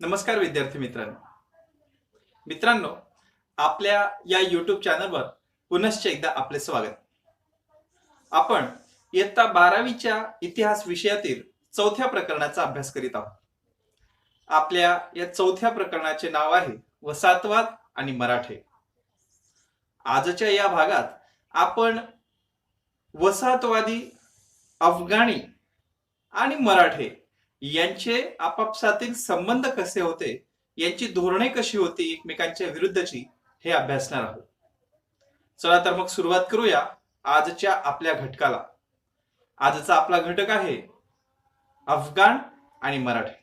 नमस्कार विद्यार्थी मित्रांनो, आपल्या या YouTube चॅनलवर पुनश्च एकदा आपले स्वागत. आपण इयत्ता 12वीच्या इतिहास विषयातील चौथ्या प्रकरणाचा अभ्यास करीत आहोत. आपल्या या चौथ्या प्रकरणाचे नाव आहे वसाहतवाद आणि मराठे. आजच्या या भागात आपण वसाहतवादी, अफगाणी आणि मराठे यांचे आपापसातील संबंध कसे होते, यांची धोरणे कशी होती एकमेकांच्या विरुद्धची, हे अभ्यासणार आहोत. चला तर मग सुरुवात करूया आजच्या आपल्या घटकाला. आजचा आपला घटक आहे अफगाण आणि मराठे.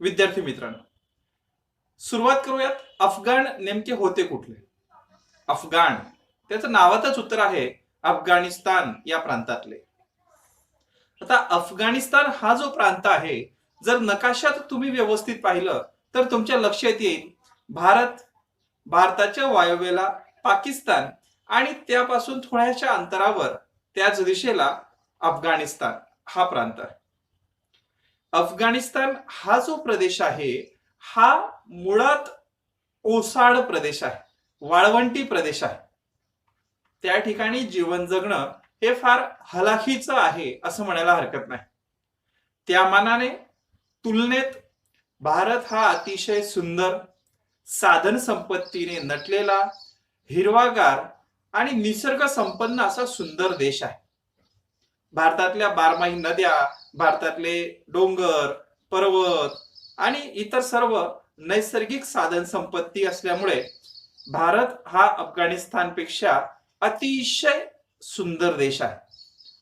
विद्यार्थी मित्रांनो, सुरुवात करूयात. अफगाण नेमके होते कुठले? अफगाण त्याचं नावातच उत्तर आहे अफगाणिस्तान या प्रांतातले. आता अफगाणिस्तान हा जो प्रांत आहे, जर नकाशात तुम्ही व्यवस्थित पाहिलं तर तुमच्या लक्षात येईल भारताच्या वायव्येला पाकिस्तान आणि त्यापासून थोड्याशा अंतरावर त्याच दिशेला अफगाणिस्तान हा प्रांत आहे. अफगाणिस्तान हा जो प्रदेश आहे हा मुळात ओसाड प्रदेश आहे, वाळवंटी प्रदेश आहे. त्या ठिकाणी जीवन जगणं हे फार हलाखीचं आहे असं म्हणायला हरकत नाही. त्या मानाने तुलनेत भारत हा अतिशय सुंदर, साधन संपत्तीने नटलेला, हिरवागार आणि निसर्ग संपन्न असा सुंदर देश आहे. भारतातल्या 12माही नद्या, भारतातले डोंगर, पर्वत आणि इतर सर्व नैसर्गिक साधन संपत्ती असल्यामुळे भारत हा अफगाणिस्तानपेक्षा अतिशय सुंदर देश आहे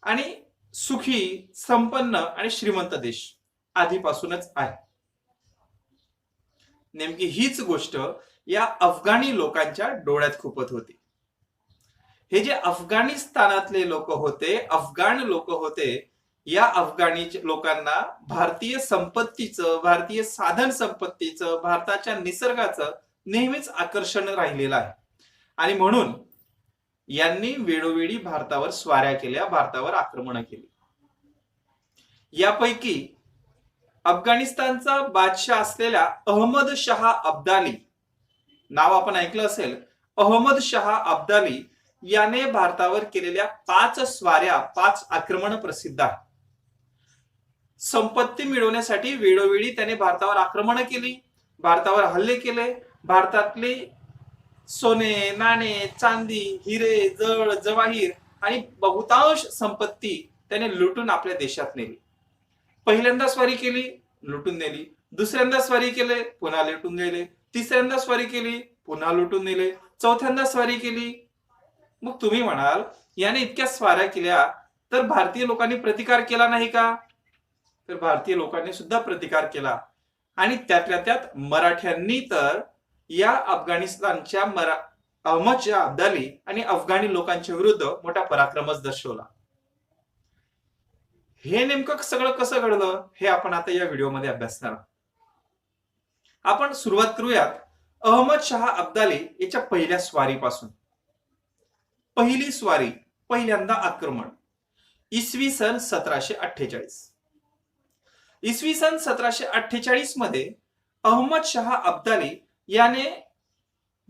आणि सुखी, संपन्न आणि श्रीमंत देश आधीपासूनच आहे. नेमकी हीच गोष्ट या अफगाणी लोकांच्या डोळ्यात खुपत होती. हे जे अफगाणिस्तानातले लोक होते, अफगाण लोक होते, या अफगाणी लोकांना भारतीय संपत्तीचं, भारतीय साधन संपत्तीचं, भारताच्या निसर्गाचं नेहमीच आकर्षण राहिलेलं आहे. आणि म्हणून यांनी वेळोवेळी भारतावर स्वाऱ्या केल्या, भारतावर आक्रमण केली. यापैकी अफगाणिस्तानचा बादशाह असलेल्या अहमद शाह अब्दाली, नाव आपण ऐकलं असेल, अहमद शाह अब्दाली याने भारतावर केलेल्या 5 स्वाऱ्या, 5 आक्रमण प्रसिद्ध आहे. संपत्ती मिळवण्यासाठी वेळोवेळी त्याने भारतावर आक्रमण केली, भारतावर हल्ले केले. भारतातली सोने, नाणे, चांदी, हिरे, जळ, जवाहीर आणि बहुतांश संपत्ती त्याने लुटून आपल्या देशात नेली. पहिल्यांदा स्वारी केली, लुटून नेली. दुसऱ्यांदा स्वारी केले, पुन्हा लुटून नेले. तिसऱ्यांदा स्वारी केली, पुन्हा लुटून नेले. चौथ्यांदा स्वारी केली. मग तुम्ही म्हणाल, याने इतक्या स्वाऱ्या केल्या तर भारतीय लोकांनी प्रतिकार केला नाही का? तर भारतीय लोकांनी सुद्धा प्रतिकार केला. आणि त्यातल्या त्यात मराठ्यांनी तर या अफगाणिस्तानच्या अहमद शाह अब्दाली आणि अफगाणी लोकांच्या विरुद्ध मोठा पराक्रमच दर्शवला. हे नेमकं सगळं कसं घडलं हे आपण आता या व्हिडिओमध्ये अभ्यासणार आहोत. आपण सुरुवात करूयात अहमद शाह अब्दाली याच्या पहिल्या स्वारीपासून. पहिली स्वारी, पहिल्यांदा आक्रमण, इसवी सन 1748. इसवी सन 1748 मध्ये अहमद शाह अब्दाली याने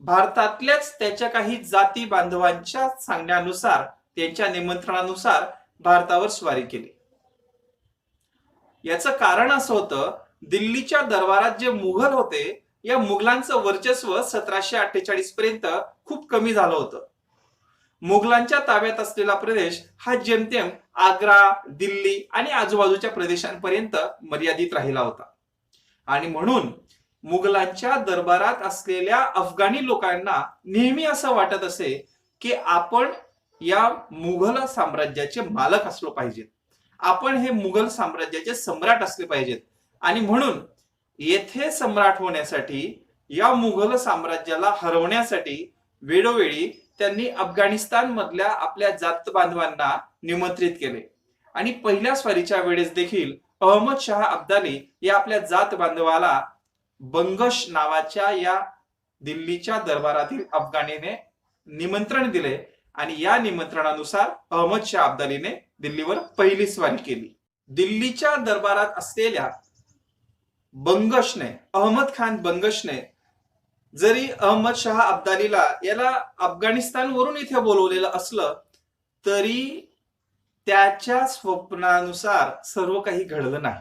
भारतातल्याच त्याच्या काही जाती बांधवांच्या सांगण्यानुसार, त्यांच्या निमंत्रणानुसार भारतावर स्वारी केली. याचं कारण असं होतं, दिल्लीच्या दरबारात जे मुघल होते, या मुघलांचं वर्चस्व 1748 पर्यंत खूप कमी झालं होतं. मुघलांच्या ताब्यात असलेला प्रदेश हा जेमतेम आग्रा, दिल्ली आणि आजूबाजूच्या प्रदेशांपर्यंत मर्यादित राहिला होता. आणि म्हणून मुघलांच्या दरबारात असलेल्या अफगाणी लोकांना नेहमी असं वाटत असे की आपण या मुघल साम्राज्याचे मालक असलो पाहिजेत, आपण हे मुघल साम्राज्याचे सम्राट असले पाहिजेत. आणि म्हणून येथे सम्राट होण्यासाठी, या मुघल साम्राज्याला हरवण्यासाठी वेळोवेळी त्यांनी अफगाणिस्तान मधल्या आपल्या जात बांधवांना निमंत्रित केले. आणि पहिल्या स्वारीच्या वेळेस देखील अहमद शाह अब्दाली या आपल्या जात बांधवाला बंगश नावाच्या या दिल्लीच्या दरबारातील अफगाणीने निमंत्रण दिले आणि या निमंत्रणानुसार अहमद शाह अब्दालीने दिल्लीवर पहिली स्वारी केली. दिल्लीच्या दरबारात असलेल्या बंगशने, अहमद खान बंगशने जरी अहमद शाह अब्दालीला याला अफगाणिस्तानवरून इथे बोलवलेलं असलं तरी त्याच्या स्वप्नानुसार सर्व काही घडलं नाही.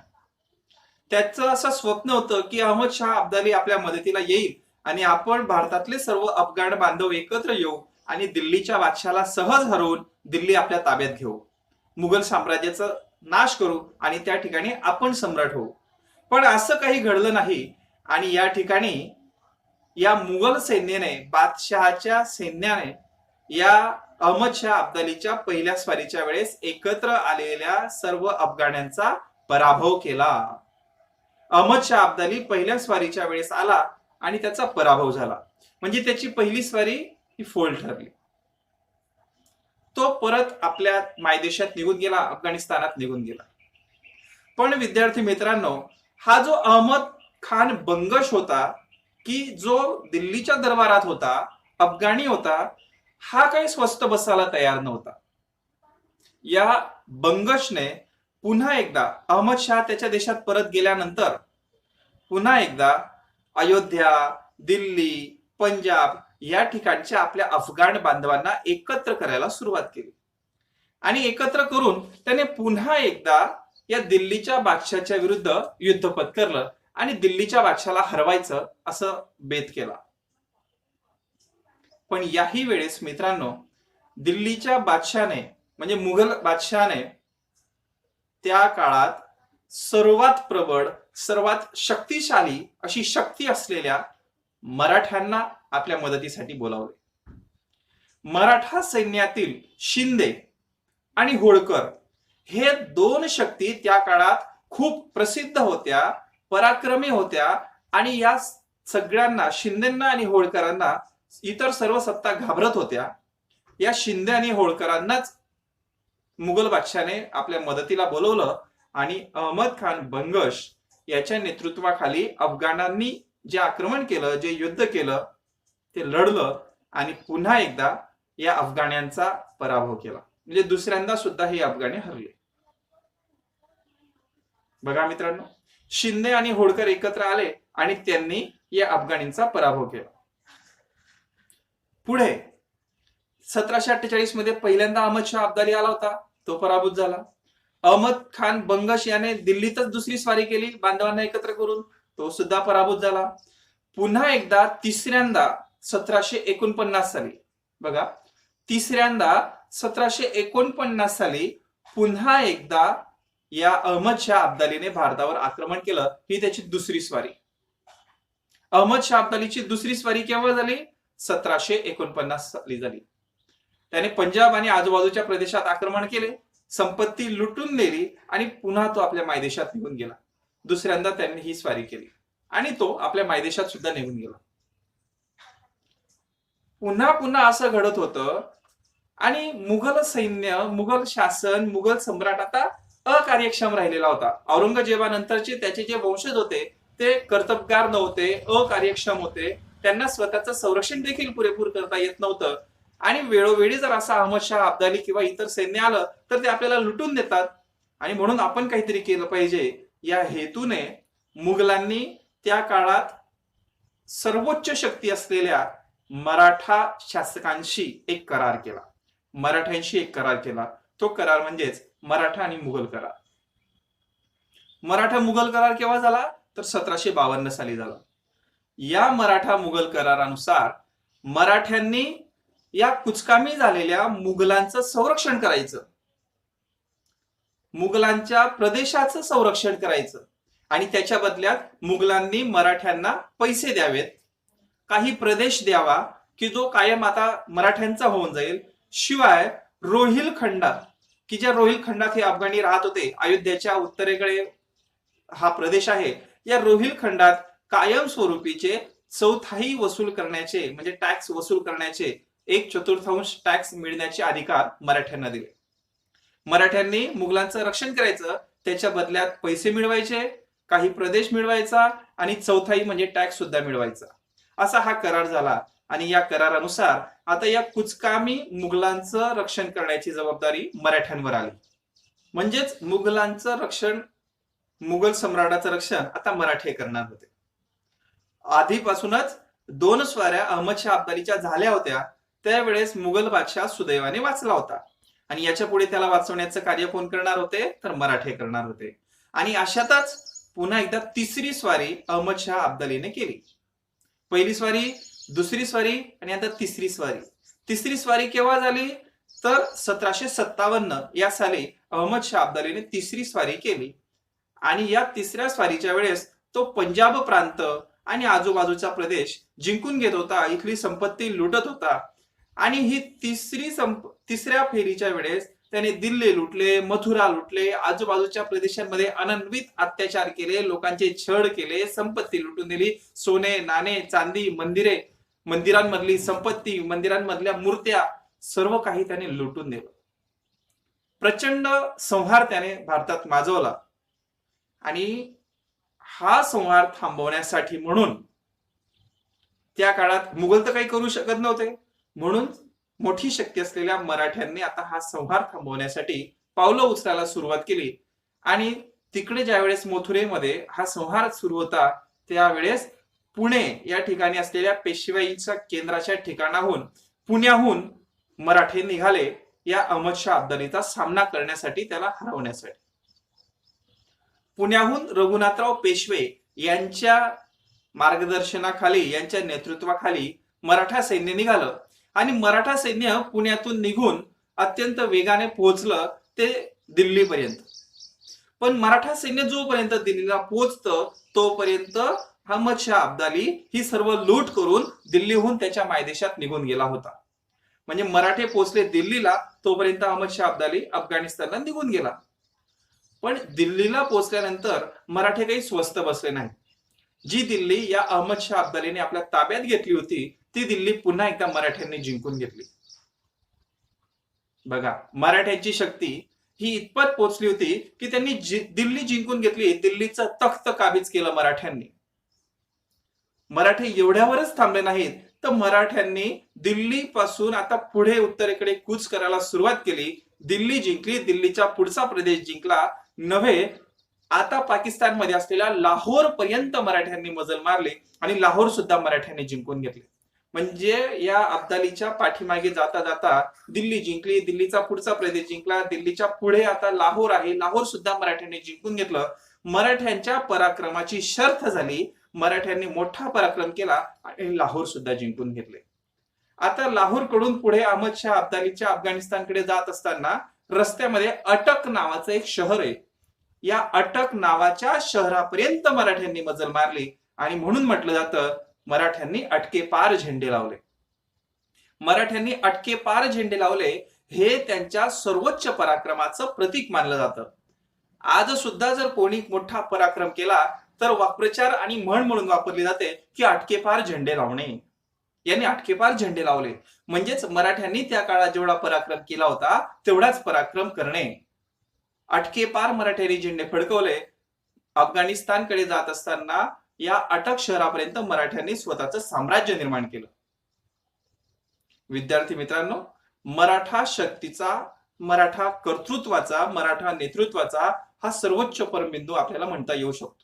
त्याचं असं स्वप्न होतं की अहमद शाह अब्दाली आपल्या मदतीला येईल आणि आपण भारतातले सर्व अफगाण बांधव एकत्र येऊ आणि दिल्लीच्या बादशाला सहज हरवून दिल्ली आपल्या ताब्यात घेऊ, मुघल साम्राज्याचा नाश करू आणि त्या ठिकाणी आपण सम्राट होऊ. पण असं काही घडलं नाही आणि या ठिकाणी या मुघल सैन्याने, बादशहाच्या सैन्याने या अहमद शाह अब्दालीच्या पहिल्या स्वारीच्या वेळेस एकत्र आलेल्या सर्व अफगाण्यांचा पराभव केला. अहमद शाह अब्दाली पहिल्या स्वारीच्या वेळेस आला आणि त्याचा पराभव झाला. म्हणजे त्याची पहिली स्वारी ही फोल ठरली. तो परत आपल्या मायदेशात निघून गेला, अफगाणिस्तानात निघून गेला. पण विद्यार्थी मित्रांनो, हा जो अहमद खान बंगश होता की जो दिल्लीच्या दरबारात होता, अफगाणी होता, हा काही स्वस्त बसायला तयार नव्हता. या बंगशने पुन्हा एकदा अहमद शाह त्याच्या देशात परत गेल्यानंतर पुन्हा एकदा अयोध्या, दिल्ली, पंजाब या ठिकाणच्या आपल्या अफगाण बांधवांना एकत्र करायला सुरुवात केली आणि एकत्र करून त्याने पुन्हा एकदा या दिल्लीच्या बादशाच्या विरुद्ध युद्ध पत्करलं आणि दिल्लीच्या बादशाला हरवायचं असं बेत केला. पण याही वेळेस मित्रांनो, दिल्लीच्या बादशाने म्हणजे मुघल बादशाने त्या काळात सर्वात प्रबळ, सर्वात शक्तिशाली अशी शक्ती असलेल्या मराठ्यांना आपल्या मदतीसाठी बोलावले. मराठा सैन्यातील शिंदे आणि होळकर हे दोन शक्ती त्या काळात खूप प्रसिद्ध होत्या, पराक्रमी होत्या आणि या सगळ्यांना, शिंदेंना आणि होळकरांना इतर सर्व सत्ता घाबरत होत्या. या शिंदे आणि होळकरांनाच मुघल बादशाने आपल्या मदतीला बोलवलं आणि अहमद खान बंगश याच्या नेतृत्वाखाली अफगाणांनी जे आक्रमण केलं, जे युद्ध केलं, ते लढलं आणि पुन्हा एकदा या अफगाण्यांचा पराभव केला. म्हणजे दुसऱ्यांदा सुद्धा हे अफगाणी हरले. बघा मित्रांनो, शिंदे आणि होळकर एकत्र आले आणि त्यांनी या अफगाणींचा पराभव केला. पुढे 1748 मध्ये पहिल्यांदा अहमद शाह अब्दाली आला होता, तो पराभूत झाला. अहमद खान बंगश याने दिल्लीतच दुसरी स्वारी केली बांधवांना एकत्र करून, तो सुद्धा पराभूत झाला. पुन्हा एकदा तिसऱ्यांदा 1749 साली, बघा तिसऱ्यांदा 1749 साली पुन्हा एकदा या अहमद शाह अब्दालीने भारतावर आक्रमण केलं. ही त्याची दुसरी स्वारी. अहमद शाह अब्दालीची दुसरी स्वारी केव्हा झाली? 1749 साली झाली. त्याने पंजाब आणि आजूबाजूच्या प्रदेशात आक्रमण केले, संपत्ती लुटून नेली आणि पुन्हा तो आपल्या मायदेशात निघून गेला. दुसऱ्यांदा त्यांनी ही स्वारी केली आणि तो आपल्या मायदेशात सुद्धा निघून गेला. पुन्हा पुन्हा असं घडत होतं आणि मुघल सैन्य, मुघल शासन, मुघल सम्राट आता अकार्यक्षम राहिलेला होता. औरंगजेबानंतरचे त्याचे जे वंशज होते ते कर्तबगार नव्हते, अकार्यक्षम होते. त्यांना स्वतःचं संरक्षण देखील पुरेपूर करता येत नव्हतं आणि वेळोवेळी जर असा अहमद शाह अब्दाली किंवा इतर सैन्य आलं तर ते आपल्याला लुटून देतात आणि म्हणून आपण काहीतरी केलं पाहिजे. या हेतूने मुघलांनी त्या काळात सर्वोच्च शक्ती असलेल्या मराठा शासकांशी एक करार केला, मराठ्यांशी एक करार केला. तो करार म्हणजेच मराठा आणि मुघल करार. मराठा मुघल करार केव्हा झाला? तर 1752 साली झाला. या मराठा मुघल करारानुसार मराठ्यांनी या कुचकामी झालेल्या मुघलांचं संरक्षण करायचं, मुघलांच्या प्रदेशाचं संरक्षण करायचं आणि त्याच्या बदल्यात मुघलांनी मराठ्यांना पैसे द्यावेत, काही प्रदेश द्यावा की जो कायम आता मराठ्यांचा होऊन जाईल. शिवाय रोहिलखंडात, की ज्या रोहिलखंडात हे अफगाणी राहत होते, अयोध्येच्या उत्तरेकडे हा प्रदेश आहे, या रोहिलखंडात कायमस्वरूपीचे चौथाई वसूल करण्याचे म्हणजे टॅक्स वसूल करण्याचे 1/4 टॅक्स मिळण्याचे अधिकार मराठ्यांना दिले. मराठ्यांनी मुघलांचं रक्षण करायचं, त्याच्या बदल्यात पैसे मिळवायचे, काही प्रदेश मिळवायचा आणि चौथाई म्हणजे टॅक्स सुद्धा मिळवायचा. असा हा करार झाला आणि या करारानुसार आता या कुचकामी मुघलांचं रक्षण करण्याची जबाबदारी मराठ्यांवर आली. म्हणजेच मुघलांचं रक्षण मुघल सम्राटाचं रक्षण आता मराठे करणार होते. आधीपासूनच 2 स्वाऱ्या अहमद शाह अब्दालीच्या झाल्या होत्या. त्यावेळेस मुघल बादशाह सुदैवाने वाचला होता आणि याच्या पुढे त्याला वाचवण्याचं कार्य कोण करणार होते, तर मराठे करणार होते. आणि अशातच पुन्हा एकदा तिसरी स्वारी अहमद शाह अब्दालीने केली. पहिली स्वारी, दुसरी स्वारी आणि आता तिसरी स्वारी. तिसरी स्वारी केव्हा झाली, तर 1757 या साली अहमद शाह अब्दालीने तिसरी स्वारी केली. आणि या तिसऱ्या स्वारीच्या वेळेस तो पंजाब प्रांत आणि आजूबाजूचा प्रदेश जिंकून घेत होता, इथली संपत्ती लुटत होता. आणि ही तिसऱ्या फेरीच्या वेळेस त्याने दिल्ली लुटले, मथुरा लुटले, आजूबाजूच्या प्रदेशांमध्ये अनन्वित अत्याचार केले, लोकांचे छळ केले, संपत्ती लुटून दिली, सोने, नाणे, चांदी, मंदिरे, मंदिरांमधली संपत्ती, मंदिरांमधल्या मूर्त्या, सर्व काही त्याने लुटून दिलं. प्रचंड संहार त्याने भारतात माजवला. आणि हा संहार थांबवण्यासाठी म्हणून त्या काळात मुघल तर काही करू शकत नव्हते, म्हणून मोठी शक्ती असलेल्या मराठ्यांनी आता हा संहार थांबवण्यासाठी पावलं उचलायला सुरुवात केली. आणि तिकडे ज्यावेळेस मथुरेमध्ये हा संहार सुरू होता, त्यावेळेस पुणे या ठिकाणी असलेल्या पेशवाईच्या केंद्राच्या ठिकाणाहून, पुण्याहून मराठे निघाले या अहमद शाह अब्दालीचा सामना करण्यासाठी, त्याला हरवण्यासाठी. पुण्याहून रघुनाथराव पेशवे यांच्या मार्गदर्शनाखाली, यांच्या नेतृत्वाखाली मराठा सैन्य निघालं. आणि मराठा सैन्य पुण्यातून निघून अत्यंत वेगाने पोहोचलं ते दिल्लीपर्यंत. पण मराठा सैन्य जोपर्यंत दिल्लीला पोहोचतं तोपर्यंत अहमद शाह अब्दाली ही सर्व लूट करून दिल्लीहून त्याच्या मायदेशात निघून गेला होता. म्हणजे मराठे पोहोचले दिल्लीला तोपर्यंत अहमद शाह अब्दाली अफगाणिस्तानला निघून गेला. पण दिल्लीला पोहोचल्यानंतर मराठे काही स्वस्त बसले नाही. जी दिल्ली या अहमद शाह अब्दालीने आपल्या ताब्यात घेतली होती, ती दिल्ली पुन्हा एकदा मराठ्यांनी जिंकून घेतली. बघा, मराठ्यांची शक्ती ही इतपत पोहोचली होती की त्यांनी दिल्ली जिंकून घेतली. दिल्लीचं तख्त काबीज केलं मराठ्यांनी. मराठे एवढ्यावरच थांबले नाहीत, तर मराठ्यांनी दिल्ली पासून आता पुढे उत्तरेकडे कूच करायला सुरुवात केली. दिल्ली जिंकली, दिल्लीचा पुढचा प्रदेश जिंकला नव्हे, आता पाकिस्तानमध्ये असलेल्या लाहोर पर्यंत मराठ्यांनी मजल मारली आणि लाहोर सुद्धा मराठ्यांनी जिंकून घेतले. म्हणजे या अब्दालीच्या पाठीमागे जाता जाता दिल्ली जिंकली, दिल्लीचा पुढचा प्रदेश जिंकला, दिल्लीच्या पुढे आता लाहोर आहे, लाहोर सुद्धा मराठ्यांनी जिंकून घेतलं. मराठ्यांच्या पराक्रमाची शर्थ झाली. मराठ्यांनी मोठा पराक्रम केला आणि लाहोर सुद्धा जिंकून घेतले. आता लाहोर कडून पुढे अहमद शाह अब्दालीच्या अफगाणिस्तानकडे जात असताना रस्त्यामध्ये अटक नावाचं एक शहर आहे. या अटक नावाच्या शहरापर्यंत मराठ्यांनी मजल मारली आणि म्हणून म्हटलं जातं मराठ्यांनी अटके पार झेंडे लावले. मराठ्यांनी अटके पार झेंडे लावले हे त्यांच्या सर्वोच्च पराक्रमाचं प्रतीक मानलं जातं. आज सुद्धा जर कोणी मोठा पराक्रम केला तर वाक्प्रचार आणि म्हण म्हणून वापरली जाते की अटके पार झेंडे लावणे. यांनी अटके पार झेंडे लावले म्हणजेच मराठ्यांनी त्या काळात जेवढा पराक्रम केला होता तेवढाच पराक्रम करणे. अटके पार मराठ्यांनी झेंडे फडकवले. अफगाणिस्तानकडे जात असताना या अटक शहरापर्यंत मराठ्यांनी स्वतःचं साम्राज्य निर्माण केलं. विद्यार्थी मित्रांनो, मराठा शक्तीचा, मराठा कर्तृत्वाचा, मराठा नेतृत्वाचा हा सर्वोच्च परमबिंदू आपल्याला म्हणता येऊ शकतो.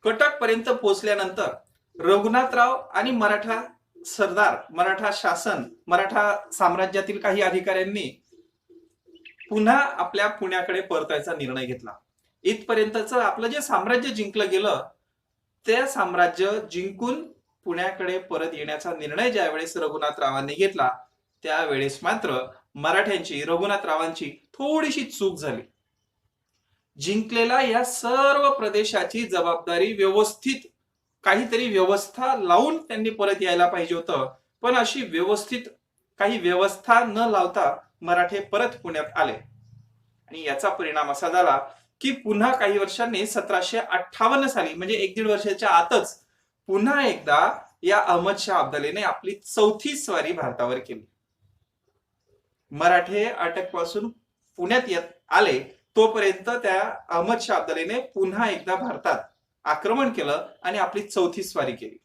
कटक पर्यंत पोहोचल्यानंतर रघुनाथराव आणि मराठा सरदार, मराठा शासन, मराठा साम्राज्यातील काही अधिकाऱ्यांनी पुन्हा आपल्या पुण्याकडे परतायचा निर्णय घेतला. इथपर्यंतच आपलं जे साम्राज्य जिंकलं गेलं ते साम्राज्य जिंकून पुण्याकडे परत येण्याचा निर्णय ज्यावेळेस रघुनाथरावांनी घेतला त्यावेळेस मात्र मराठ्यांची, रघुनाथरावांची थोडीशी चूक झाली. जिंकलेल्या या सर्व प्रदेशाची जबाबदारी व्यवस्थित काहीतरी व्यवस्था लावून त्यांनी परत यायला पाहिजे होतं. पण अशी व्यवस्थित काही व्यवस्था न लावता मराठे परत पुण्यात आले आणि याचा परिणाम असा झाला की पुन्हा काही वर्षांनी 1758 साली म्हणजे 1-1.5 वर्षाच्या आतच पुन्हा एकदा या अहमद शाह अब्दालीने आपली चौथी स्वारी भारतावर केली. मराठे अटकपासून पुण्यात येत आले तोपर्यंत त्या अहमद शाह अब्दालीने पुन्हा एकदा भारतात आक्रमण केलं आणि आपली चौथी स्वारी केली.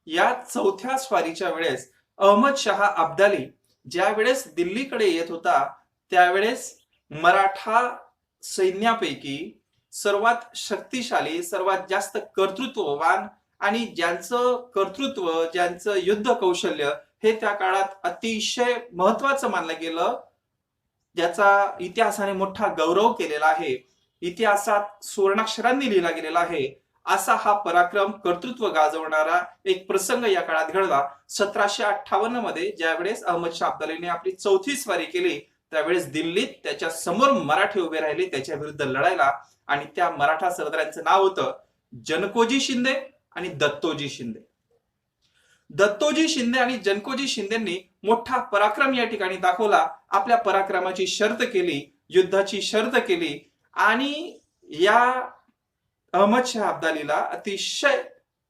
या चौथ्या स्वारीच्या वेळेस अहमद शाह अब्दाली ज्या वेळेस दिल्लीकडे येत होता त्यावेळेस मराठा सैन्यापैकी सर्वात शक्तिशाली, सर्वात जास्त कर्तृत्ववान आणि ज्यांचं कर्तृत्व, ज्यांचं युद्ध कौशल्य हे त्या काळात अतिशय महत्वाचं मानलं गेलं, ज्याचा इतिहासाने मोठा गौरव केलेला आहे, इतिहासात सुवर्णाक्षरांनी लिहिला गेलेला आहे, असा हा पराक्रम, कर्तृत्व गाजवणारा एक प्रसंग या काळात घडला. 1758 मध्ये ज्यावेळेस अहमद शाह अब्दालीने आपली चौथी स्वारी केली, त्यावेळेस दिल्लीत त्याच्या समोर मराठे उभे राहिले त्याच्या विरुद्ध लढायला, आणि त्या मराठा सरदारांचं नाव होतं जनकोजी शिंदे आणि दत्तोजी शिंदे. दत्तोजी शिंदे आणि जनकोजी शिंदेंनी मोठा पराक्रम या ठिकाणी दाखवला, आपल्या पराक्रमाची शर्त केली, युद्धाची शर्त केली, आणि या अहमद शाह अब्दालीला अतिशय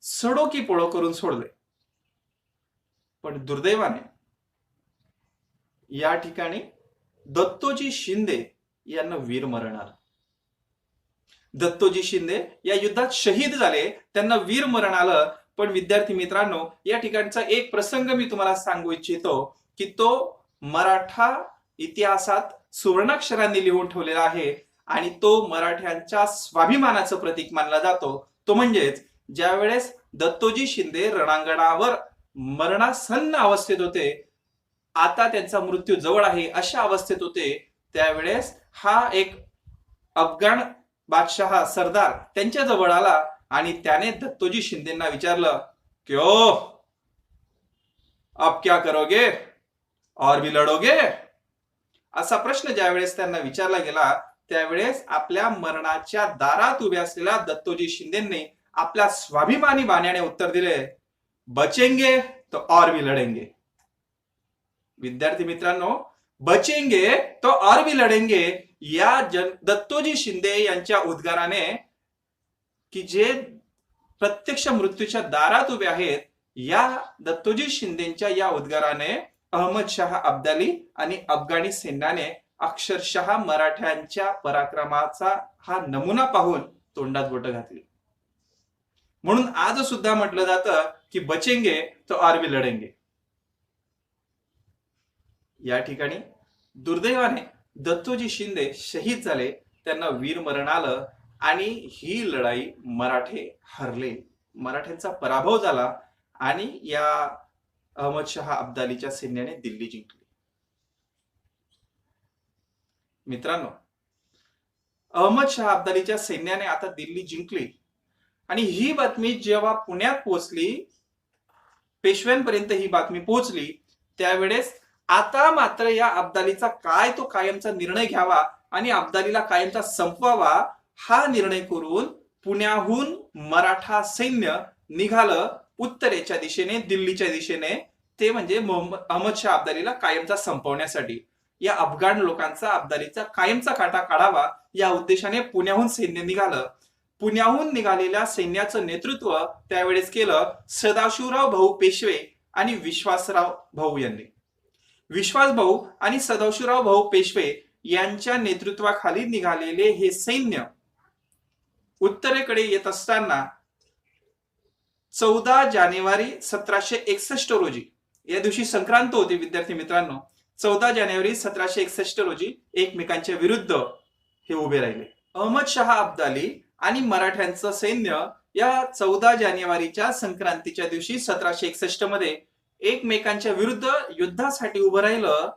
सडोकी पोळो करून सोडले. पण दुर्दैवाने या ठिकाणी दत्तोजी शिंदे यांना वीरमरण आलं. दत्तोजी शिंदे या युद्धात शहीद झाले, त्यांना वीरमरण आलं. पण विद्यार्थी मित्रांनो, या ठिकाणचा एक प्रसंग मी तुम्हाला सांगू इच्छितो की तो मराठा इतिहासात सुवर्णाक्षरांनी लिहून ठेवलेला आहे, आणि तो मराठ्यांच्या स्वाभिमानाचं प्रतीक मानला जातो. तो म्हणजेच ज्यावेळेस दत्तोजी शिंदे रणांगणावर मरणासन्न अवस्थेत होते, आता त्यांचा मृत्यू जवळ आहे अशा अवस्थेत होते, त्यावेळेस हा एक अफगाण बादशाह सरदार त्यांच्या जवळ आला आणि त्याने दत्तोजी शिंदेना विचारलं, क्यों अब क्या करोगे और भी लढोगे, असा प्रश्न ज्यावेळेस त्यांना विचारला गेला, त्यावेळेस आपल्या मरणाच्या दारात उभे असलेल्या दत्तोजी शिंदेंनी आपल्या स्वाभिमानी बाण्याने उत्तर दिले, बचेंगे तो और भी लढेंगे. विद्यार्थी मित्रांनो, बचेंगे तो और भी लढेंगे या दत्तोजी शिंदे यांच्या उद्गाराने, की जे प्रत्यक्ष मृत्यूच्या दारात उभे आहेत, या दत्तोजी शिंदेच्या या उद्गाराने अहमद शाह अब्दाली आणि अफगाणी सैन्याने अक्षरशः मराठ्यांच्या पराक्रमाचा हा नमुना पाहून तोंडात बोटं घातली. म्हणून आज सुद्धा म्हटलं जातं की बचेंगे तो और भी लढेंगे. या ठिकाणी दुर्दैवाने दत्तोजी शिंदे शहीद झाले, त्यांना वीरमरण आलं, आणि ही लढाई मराठे हरले, मराठ्यांचा पराभव झाला, आणि या अहमद शाह अब्दालीच्या सैन्याने दिल्ली जिंकली. मित्रांनो, अहमद शाह अब्दालीच्या सैन्याने आता दिल्ली जिंकली, आणि ही बातमी जेव्हा पुण्यात पोहोचली, पेशव्यांपर्यंत ही बातमी पोहोचली, त्यावेळेस आता मात्र या अब्दालीचा काय तो कायमचा निर्णय घ्यावा आणि अब्दालीला कायमचा संपवावा, हा निर्णय करून पुण्याहून मराठा सैन्य निघालं उत्तरेच्या दिशेने, दिल्लीच्या दिशेने, ते म्हणजे अहमद शाह अब्दालीला कायमचा संपवण्यासाठी. या अफगाण लोकांचा अब्दालीचा कायमचा काटा काढावा या उद्देशाने पुण्याहून सैन्य निघालं. पुण्याहून निघालेल्या सैन्याचं नेतृत्व त्यावेळेस केलं सदाशिवराव भाऊ पेशवे आणि विश्वासराव भाऊ यांनी. विश्वास भाऊ आणि सदाशिवराव भाऊ पेशवे यांच्या नेतृत्वाखाली निघालेले हे सैन्य उत्तरेकडे येत असताना 14 जानेवारी 1761 रोजी, या दिवशी संक्रांत होती विद्यार्थी मित्रांनो, 14 जानेवारी 1761 रोजी एकमेकांच्या विरुद्ध हे उभे राहिले. अहमद शाह अब्दाली आणि मराठ्यांचं सैन्य या 14 जानेवारीच्या संक्रांतीच्या दिवशी 1761 मध्ये एकमेकांच्या विरुद्ध युद्धासाठी उभं राहिलं.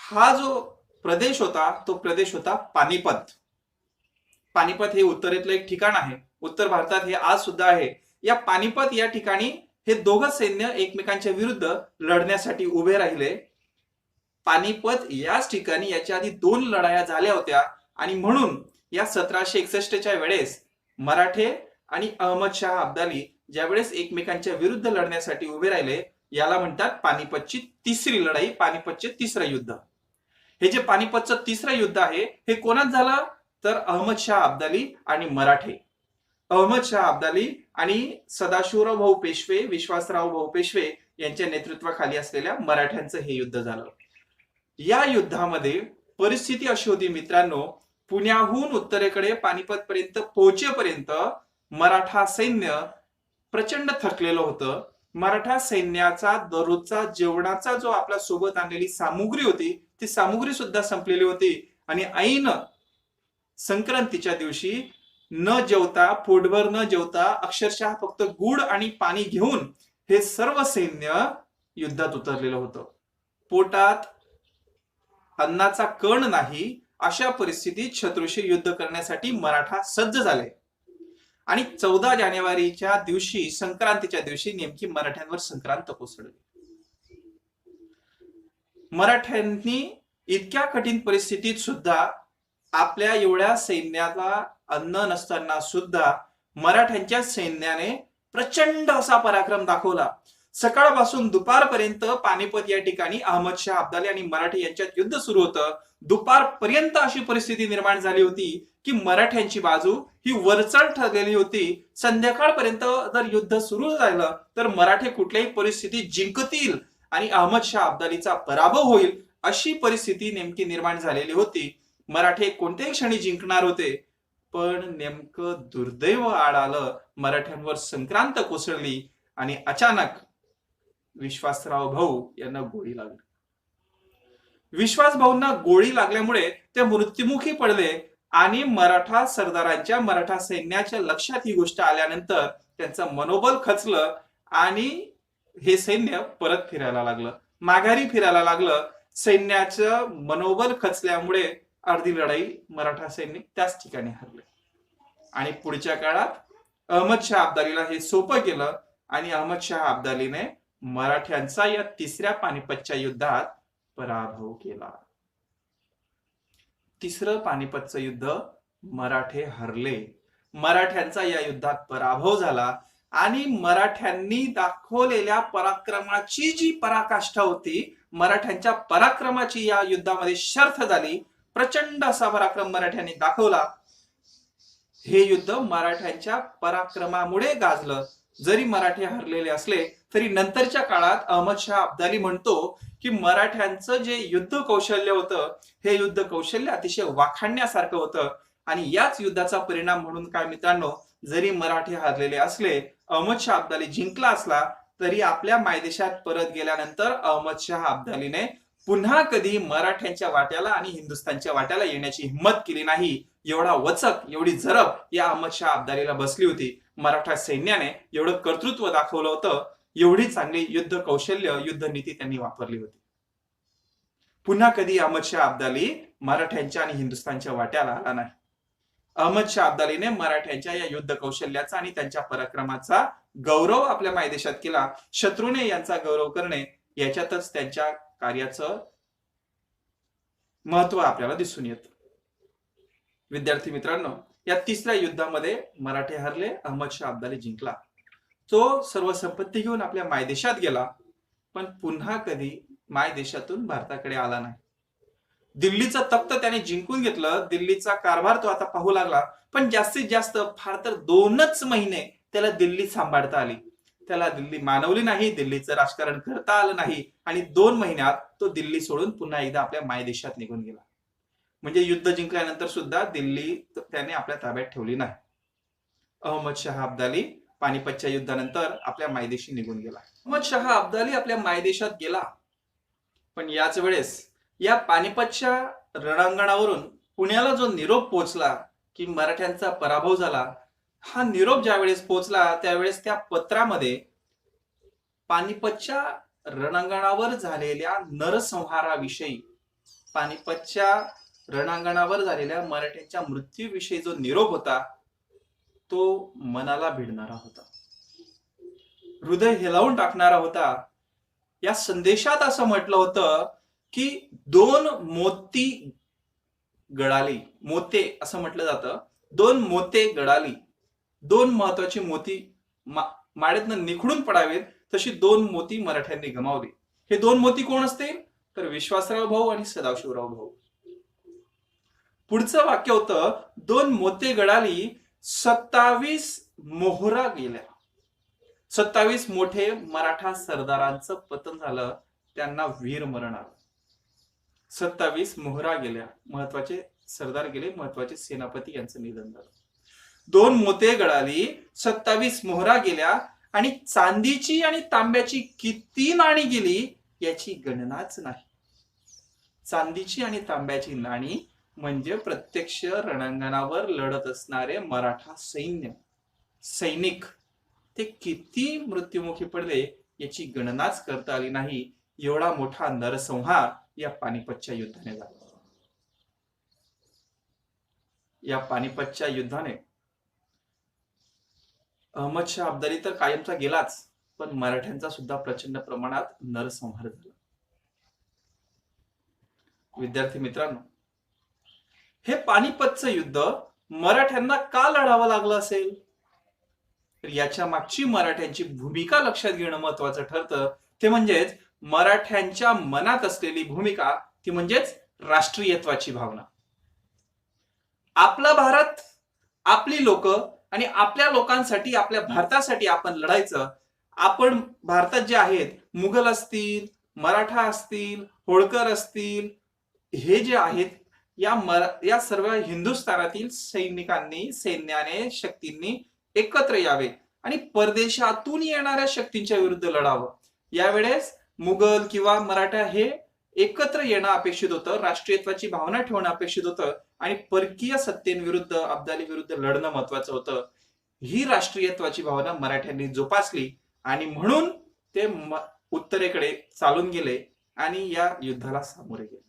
हा जो प्रदेश होता तो प्रदेश होता पानिपत. पानिपत हे उत्तरेतलं एक ठिकाण आहे, उत्तर भारतात हे आज सुद्धा आहे. या पानिपत या ठिकाणी हे दोघं सैन्य एकमेकांच्या विरुद्ध लढण्यासाठी उभे राहिले. पानिपत याच ठिकाणी याच्या आधी 2 लढाया झाल्या होत्या, आणि म्हणून या 1761च्या वेळेस मराठे आणि अहमद शाह अब्दाली ज्यावेळेस एकमेकांच्या विरुद्ध लढण्यासाठी उभे राहिले, याला म्हणतात पानिपतची तिसरी लढाई, पानिपतचे तिसरं युद्ध. हे जे पानिपतचं तिसरं युद्ध आहे हे कोणात झालं, तर अहमद शाह अब्दाली आणि मराठे. अहमद शाह अब्दाली आणि सदाशिवराव भाऊ पेशवे, विश्वासराव भाऊ पेशवे यांच्या नेतृत्वाखाली असलेल्या मराठ्यांचं हे युद्ध झालं. या युद्धामध्ये परिस्थिती अशी होती मित्रांनो, पुण्याहून उत्तरेकडे पानिपत पर्यंत पोहोचेपर्यंत मराठा सैन्य प्रचंड थकलेलं होतं. मराठा सैन्याचा दररोजचा जेवणाचा जो आपल्या सोबत आणलेली सामुग्री होती ती सामुग्री सुद्धा संपलेली होती, आणि ऐन संक्रांतीच्या दिवशी न जेवता, पोटभर न जेवता, अक्षरशः फक्त गुड आणि पाणी घेऊन हे सर्व सैन्य युद्धात उतरलेलं होतं. पोटात अन्नाचा कण नाही अशा परिस्थितीत शत्रूशी युद्ध करण्यासाठी मराठा सज्ज झाले. आणि 14 जानेवारीच्या दिवशी, संक्रांतीच्या दिवशी नेमकी मराठ्यांवर संक्रांत कोसळली. मराठ्यांनी इतक्या कठीण परिस्थितीत सुद्धा, आपल्या एवढ्या सैन्याला अन्न नसताना सुद्धा मराठ्यांच्या सैन्याने प्रचंड असा पराक्रम दाखवला. सकाळपासून दुपारपर्यंत पानिपत या ठिकाणी अहमदशाह अब्दाली आणि मराठे यांच्यात युद्ध सुरू होतं. दुपारपर्यंत अशी परिस्थिती निर्माण झाली होती की मराठ्यांची बाजू ही वरचढ ठरलेली होती. संध्याकाळपर्यंत जर युद्ध सुरू झालं तर मराठे कुठल्याही परिस्थितीत जिंकतील आणि अहमदशाह अब्दालीचा पराभव होईल, अशी परिस्थिती नेमकी निर्माण झालेली होती. मराठे कोणत्याही क्षणी जिंकणार होते, पण नेमकं दुर्दैव आड आलं. मराठ्यांवर संक्रांत कोसळली आणि अचानक विश्वासराव भाऊ यांना गोळी लागली. विश्वास भाऊंना गोळी लागल्यामुळे ते मृत्युमुखी पडले आणि मराठा सरदारांच्या, मराठा सैन्याच्या लक्षात ही गोष्ट आल्यानंतर त्यांचं मनोबल खचलं आणि हे सैन्य परत फिरायला लागलं, माघारी फिरायला लागलं. सैन्याचं मनोबल खचल्यामुळे अर्धी लढाई मराठा सैनिक त्याच ठिकाणी हरले. आणि पुढच्या काळात अहमदशाह अब्दालीला हे सोपं केलं आणि अहमदशाह अब्दालीने मराठ्यांचा या तिसऱ्या पानिपतच्या युद्धात पराभव केला. तिसरं पानिपतचं युद्ध मराठे हरले. मराठ्यांचा या युद्धात पराभव झाला आणि मराठ्यांनी दाखवलेल्या पराक्रमाची जी पराकाष्ठा होती, मराठ्यांच्या पराक्रमाची या युद्धामध्ये शर्थ झाली. प्रचंड असा पराक्रम मराठ्यांनी दाखवला. हे युद्ध मराठ्यांच्या पराक्रमामुळे गाजलं. जरी मराठे हरलेले असले तरी नंतरच्या काळात अहमदशाह अब्दाली म्हणतो की मराठ्यांचं जे युद्ध कौशल्य होतं, हे युद्ध कौशल्य अतिशय वाखाणण्यासारखं होतं. आणि याच युद्धाचा परिणाम म्हणून काय मित्रांनो, जरी मराठे हरलेले असले, अहमदशाह अब्दाली जिंकला असला, तरी आपल्या मायदेशात परत गेल्यानंतर अहमदशाह अब्दालीने पुन्हा कधी मराठ्यांच्या वाट्याला आणि हिंदुस्थानच्या वाट्याला येण्याची हिंमत केली नाही. एवढा वचक, एवढी जरब या अहमदशाह अब्दालीला बसली होती. मराठा सैन्याने एवढं कर्तृत्व दाखवलं होतं, एवढी चांगली युद्ध कौशल्य, युद्ध नीती त्यांनी वापरली होती. पुन्हा कधी अहमदशाह अब्दाली मराठ्यांच्या आणि हिंदुस्थानच्या वाट्याला आला नाही. अहमदशाह अब्दालीने मराठ्यांच्या या युद्ध कौशल्याचा आणि त्यांच्या पराक्रमाचा गौरव आपल्या मायदेशात केला. शत्रूने यांचा गौरव करणे, याच्यातच त्यांच्या कार्याचं महत्व आपल्याला दिसून येतं. विद्यार्थी मित्रांनो, या तिसऱ्या युद्धामध्ये मराठे हरले, अहमदशाह अब्दाली जिंकला. तो सर्व संपत्ती घेऊन आपल्या मायदेशात गेला, पण पुन्हा कधी मायदेशातून भारताकडे आला नाही. दिल्लीचं तख्त त्याने जिंकून घेतलं, दिल्लीचा कारभार तो आता पाहू लागला, पण जास्तीत जास्त फार तर 2च महिने त्याला दिल्ली सांभाळता आली. त्याला दिल्ली मानवली नाही, दिल्लीचं राजकारण करता आलं नाही आणि 2 महिन्यात तो दिल्ली सोडून पुन्हा एकदा आपल्या मायदेशात निघून गेला. म्हणजे युद्ध जिंकल्यानंतर सुद्धा दिल्ली त्याने आपल्या ताब्यात ठेवली नाही. अहमदशाह अब्दाली पानिपतच्या युद्धानंतर आपल्या मायदेशी निघून गेला. अहमदशाह अब्दाली आपल्या मायदेशात गेला, पण याच वेळेस या पानिपतच्या रणांगणावरून पुण्याला जो निरोप पोहोचला की मराठ्यांचा पराभव झाला, हा निरोप ज्यावेळेस पोहोचला त्यावेळेस त्या पत्रामध्ये पानिपतच्या रणांगणावर झालेल्या नरसंहाराविषयी, पानिपतच्या रणांगणावर झालेल्या मराठ्यांच्या मृत्यूविषयी जो निरोप होता, तो मनाला भिडणारा होता, हृदय हेलावून टाकणारा होता. या संदेशात असं म्हटलं होतं की 2 मोती गळाली, मोते असं म्हटलं जातं, 2 मोते गळाली, 2 महत्वाची मोती माळेतनं निखळून पडावेत, तशी 2 मोती मराठ्यांनी गमावली. हे 2 मोती कोण असतील तर विश्वासराव भाऊ आणि सदाशिवराव भाऊ. पुढचं वाक्य होतं, 2 मोते गळाली, 27 मोहरा गेल्या. 27 मोठे मराठा सरदारांचं पतन झालं, त्यांना वीर मरण आलं. 27 मोहरा गेल्या, महत्वाचे सरदार गेले, महत्वाचे सेनापती यांचं निधन झालं. 2 मोते गळाली, 27 मोहरा गेल्या आणि चांदीची आणि तांब्याची किती नाणी गेली याची गणनाच नाही. चांदीची आणि तांब्याची नाणी म्हणजे प्रत्यक्ष रणांगणावर लढत असणारे मराठा सैनिक ते किती मृत्युमुखी पडले याची गणनाच करता आली नाही. एवढा मोठा नरसंहार या पानिपतच्या युद्धाने झाला. या पानिपतच्या युद्धाने अहमदशाह अब्दाली तर कायमचा गेलाच, पण मराठ्यांचा सुद्धा प्रचंड प्रमाणात नरसंहार झाला. विद्यार्थी मित्रांनो, हे पानिपतचं युद्ध मराठ्यांना का लढावं लागलं असेल? तर याच्या मागची मराठ्यांची भूमिका लक्षात घेणं महत्वाचं ठरतं. ते म्हणजेच मराठ्यांच्या मनात असलेली भूमिका, ती म्हणजेच राष्ट्रीयत्वाची भावना. आपला भारत, आपली लोक आणि आपल्या लोकांसाठी, आपल्या भारतासाठी आपण लढायचं. आपण भारतात जे आहेत, मुघल असतील, मराठा असतील, होळकर असतील, हे जे आहेत, या सर्व हिंदुस्थानातील सैन्याने, शक्तींनी एकत्र यावे आणि परदेशातून येणाऱ्या शक्तींच्या विरुद्ध लढावं. यावेळेस मुघल किंवा मराठा हे एकत्र येणं अपेक्षित होतं, राष्ट्रीयत्वाची भावना ठेवणं अपेक्षित होतं आणि परकीय सत्तेविरुद्ध, अब्दाली विरुद्ध लढणं महत्वाचं होतं. ही राष्ट्रीयत्वाची भावना मराठ्यांनी जोपासली आणि म्हणून ते उत्तरेकडे चालून गेले आणि या युद्धाला सामोरे गेले.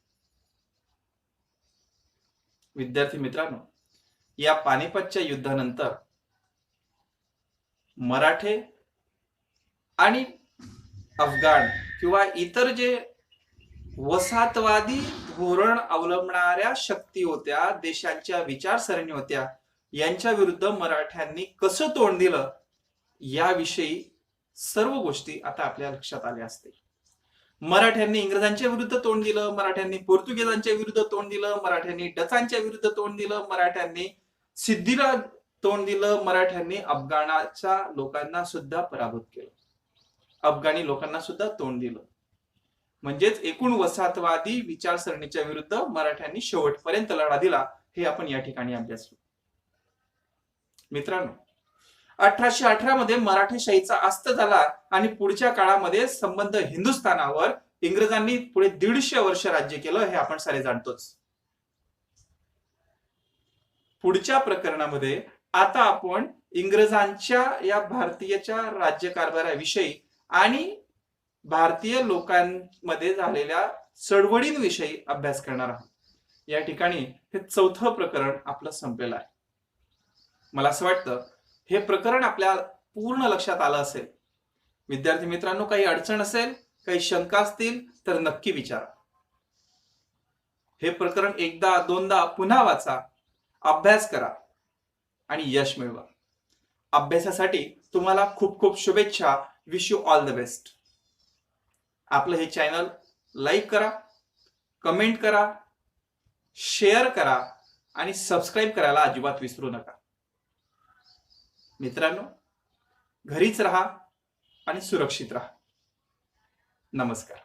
विद्यार्थी मित्रांनो, या पानिपतच्या युद्धानंतर मराठे आणि अफगाण किंवा इतर जे वसाहतवादी धोरण अवलंबणाऱ्या शक्ती होत्या, देशांच्या विचारसरणी होत्या, यांच्या विरुद्ध मराठ्यांनी कसं तोंड दिलं याविषयी सर्व गोष्टी आता आपल्या लक्षात आल्या असतील. मराठ्यांनी इंग्रजांच्या विरुद्ध तोंड दिलं, मराठ्यांनी पोर्तुगीजांच्या विरुद्ध तोंड दिलं, मराठ्यांनी डचांच्या विरुद्ध तोंड दिलं, मराठ्यांनी सिद्धीला तोंड दिलं, मराठ्यांनी अफगाणाच्या लोकांना सुद्धा पराभूत केलं, अफगाणी लोकांना सुद्धा तोंड दिलं. म्हणजेच एकूण वसाहतवादी विचारसरणीच्या विरुद्ध मराठ्यांनी शेवटपर्यंत लढा दिला, हे आपण या ठिकाणी अभ्यासलो. मित्रांनो, 1818 मध्ये मराठेशाहीचा अस्त झाला आणि पुढच्या काळामध्ये संबंध हिंदुस्थानावर इंग्रजांनी पुढे 150 वर्ष राज्य केलं, हे आपण सारे जाणतोच. पुढच्या प्रकरणामध्ये आता आपण इंग्रजांच्या या भारतीयच्या राज्यकारभाराविषयी आणि भारतीय लोकांमध्ये झालेल्या चळवळींविषयी अभ्यास करणार आहोत. या ठिकाणी हे 4थं प्रकरण आपलं संपलेलं आहे. मला असं वाटतं हे प्रकरण आपल्या पूर्ण लक्षात आलं असेल. विद्यार्थी मित्रांनो, काही अडचण असेल, काही शंका असतील तर नक्की विचारा. हे प्रकरण एकदा दोनदा पुन्हा वाचा, अभ्यास करा आणि यश मिळवा. अभ्यासासाठी तुम्हाला खूप खूप शुभेच्छा. Wish you all the best. आपलं हे चॅनल लाईक करा, कमेंट करा, शेअर करा आणि सबस्क्राईब करायला अजिबात विसरू नका. मित्रांनो, घरीच राहा आणि सुरक्षित राहा. नमस्कार.